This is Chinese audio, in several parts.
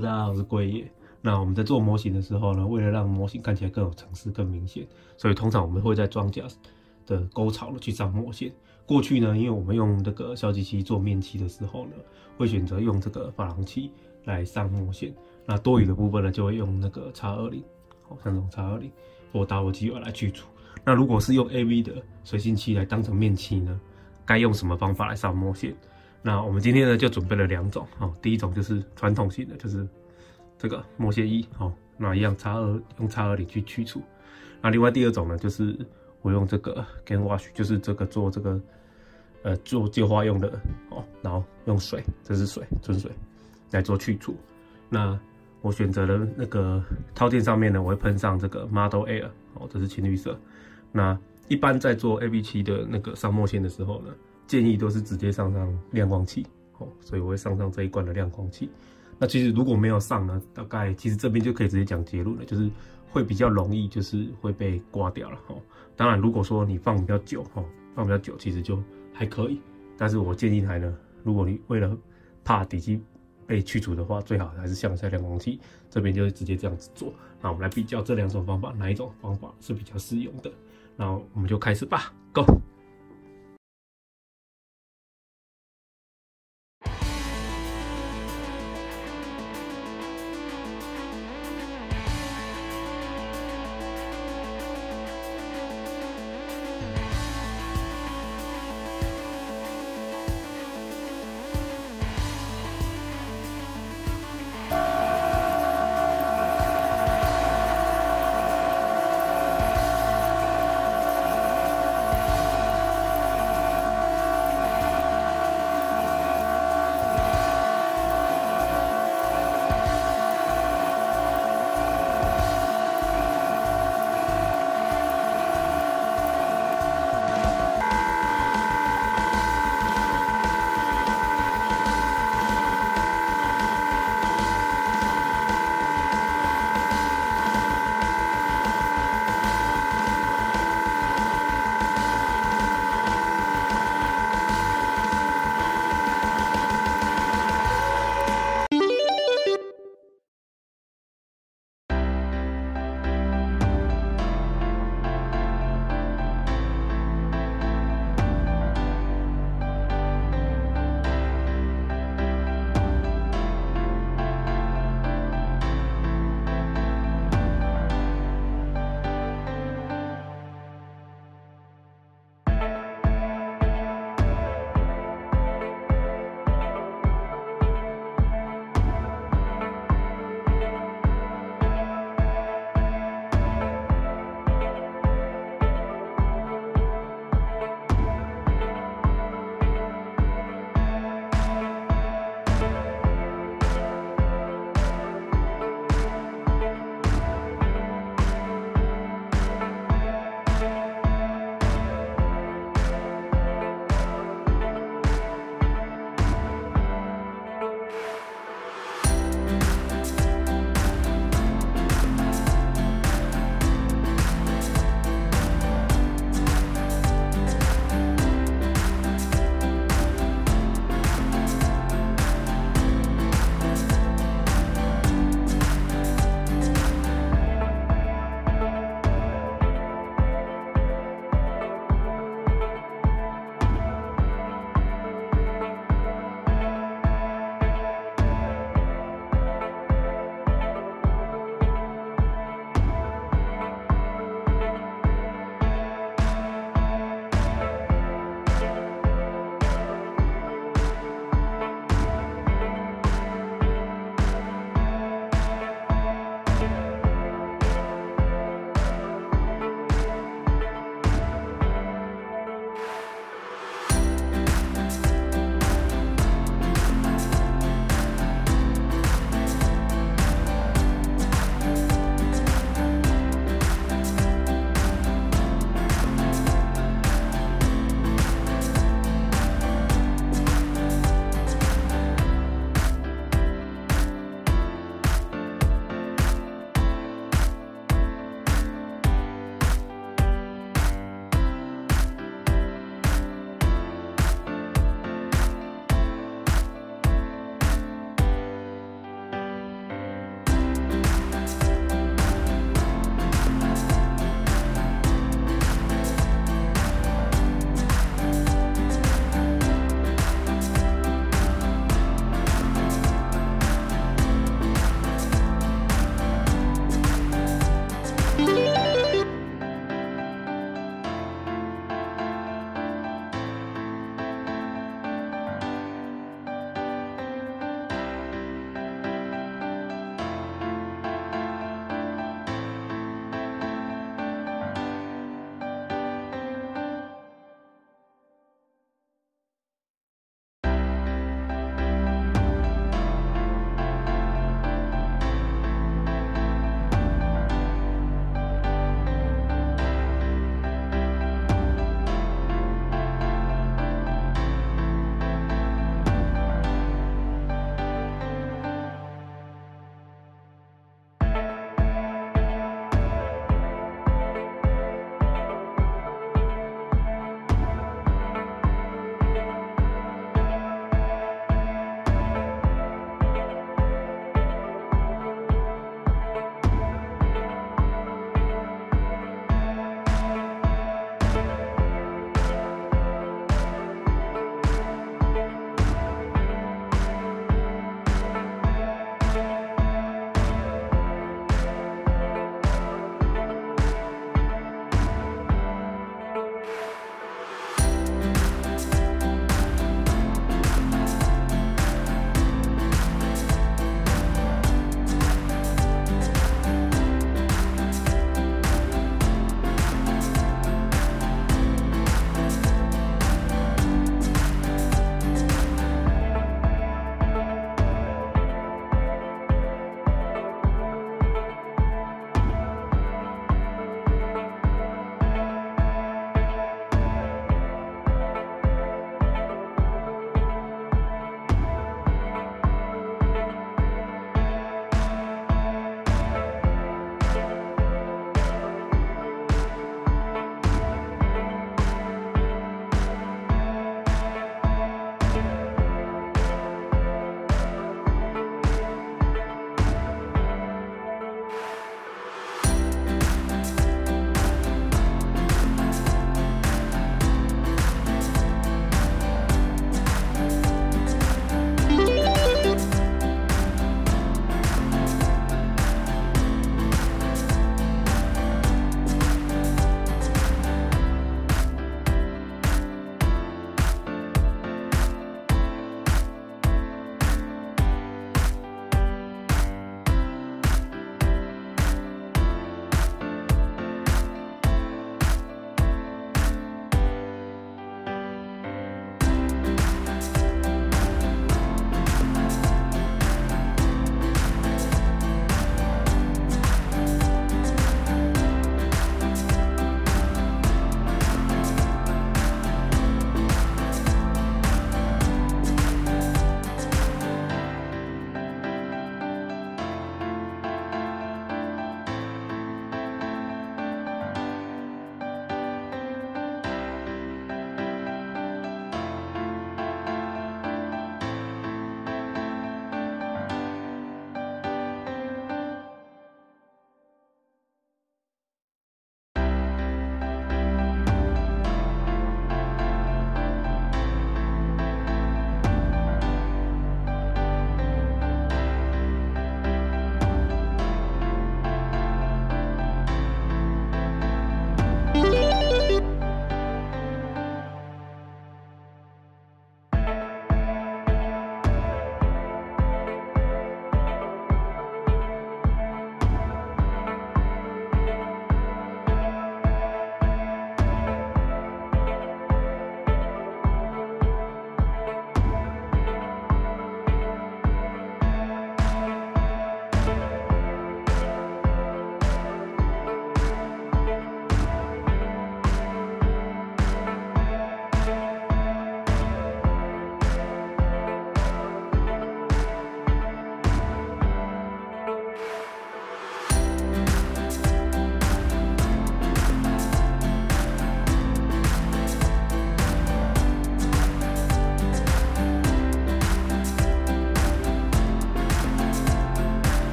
Hello， 大家好，我是龟爷。那我们在做模型的时候呢，为了让模型看起来更有层次、更明显，所以通常我们会在装甲的沟槽去上墨线。过去呢，因为我们用这个小机器做面漆的时候呢，会选择用这个珐琅漆来上墨线。那多余的部分呢，就会用那个X20，像这种X20或打火机来去除。那如果是用 AV 的水性漆来当成面漆呢，该用什么方法来上墨线？那我们今天呢就准备了2种，第一种就是传统型的，就是这个墨线液，那一样用X20去去除。那另外第二种呢，就是我用这个 Gain Wash， 就是这个做这个做旧花用的然后用水，这是水，纯水来做去除。那我选择了那个套件上面呢，我会喷上这个 Model Air， 这是青绿色。那一般在做 AV7 的那个上墨线的时候呢，建议都是直接上亮光器，所以我会上这一罐的亮光器。那其实如果没有上呢，大概其实这边就可以直接讲结论了，就是会比较容易就是会被刮掉了。当然如果说你放比较久，其实就还可以。但是我建议呢，如果你为了怕底基被去除的话，最好还是向下亮光器，这边就会直接这样子做。那我们来比较这2种方法，哪一种方法是比较适用的？那我们就开始吧 ，Go！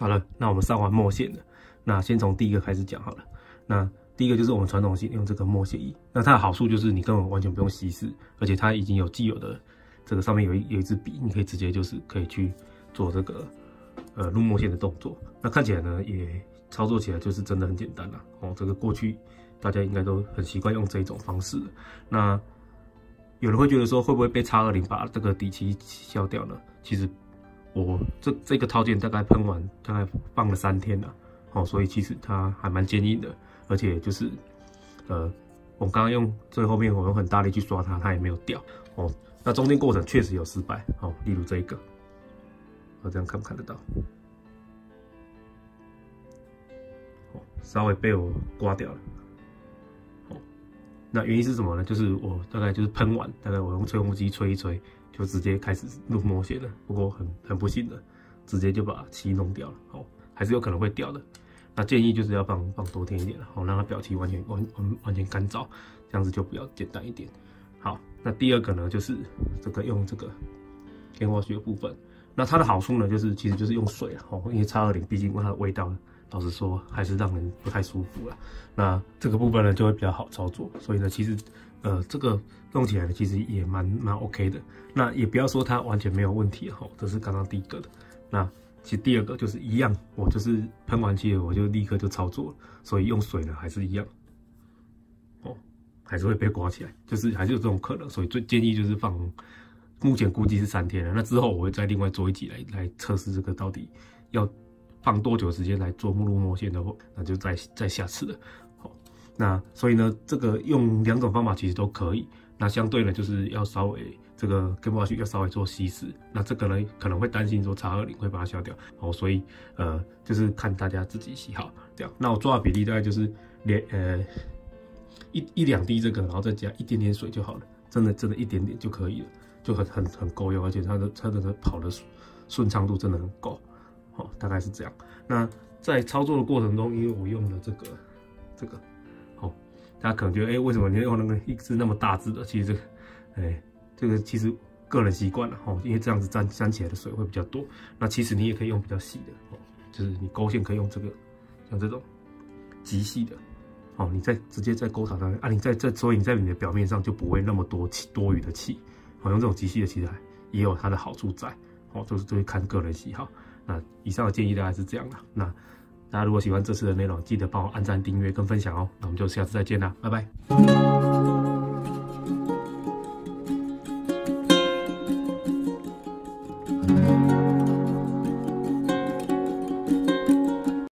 好了，那我们上完墨线了，那先从第一个开始讲好了。那第一个就是我们传统型用这个墨写液，那它的好处就是你根本完全不用稀释，而且它已经有既有的这个上面有一支笔，你可以直接就是可以去做这个入墨线的动作。那看起来呢也操作起来就是真的很简单啦。哦，这个过去大家应该都很习惯用这种方式了。那有人会觉得说会不会被X20把这个底漆消掉呢？其实我这个套件大概喷完大概放了3天了，哦，所以其实它还蛮坚硬的，而且就是我刚刚用最后面我用很大力去刷它，它也没有掉哦。那中间过程确实有失败，哦，例如这一个，我这样看不看得到？哦，稍微被我刮掉了。哦，那原因是什么呢？就是我大概就是喷完，大概我用吹风机吹一吹，就直接开始入墨线了。不过很不幸的，直接就把漆弄掉了。哦，还是有可能会掉的。那建议就是要放多天一点，好让它表漆完全干燥，这样子就比较简单一点。好，那第二个呢，就是用这个Game Wash的部分。那它的好处呢，其实就是用水啊，因为X20毕竟它的味道，老实说还是让人不太舒服啦。那这个部分呢就会比较好操作，所以呢，其实这个用起来呢，其实也蛮 OK 的。那也不要说它完全没有问题哈，这是刚刚第一个的。那其实第二个就是一样，我就是喷完漆了，我就立刻就操作了，所以用水呢还是一样，哦，还是会被刮起来，就是还是有这种可能，所以最建议就是放，目前估计是3天了，那之后我会再另外做一集来测试这个到底要放多久时间来做入墨线的话，那就再下次了，好，那所以呢，这个用2种方法其实都可以，那相对呢就是要稍微。这个Game Wash要稍微做稀释，那这个呢可能会担心说X20会把它消掉，哦，所以就是看大家自己喜好这样。那我抓的比例大概就是一两滴这个，然后再加一点点水就好了，真的一点点就可以了，就很够用，而且它的跑的顺畅度真的很够，哦，大概是这样。那在操作的过程中，因为我用了这个，哦，大家可能觉得，为什么你用那个一支那么大支的？其实这个其实个人习惯了哦，因为这样子沾起来的水会比较多。那其实你也可以用比较细的哦，就是你勾线可以用这个，像这种极细的哦，你直接在沟槽上面啊，所以你在你的表面上就不会那么多余的气。哦，用这种极细的其实也有它的好处在哦，就是看个人喜好。那以上的建议大概是这样啦。那大家如果喜欢这次的内容，记得帮我按赞、订阅跟分享哦。那我们就下次再见啦，拜拜。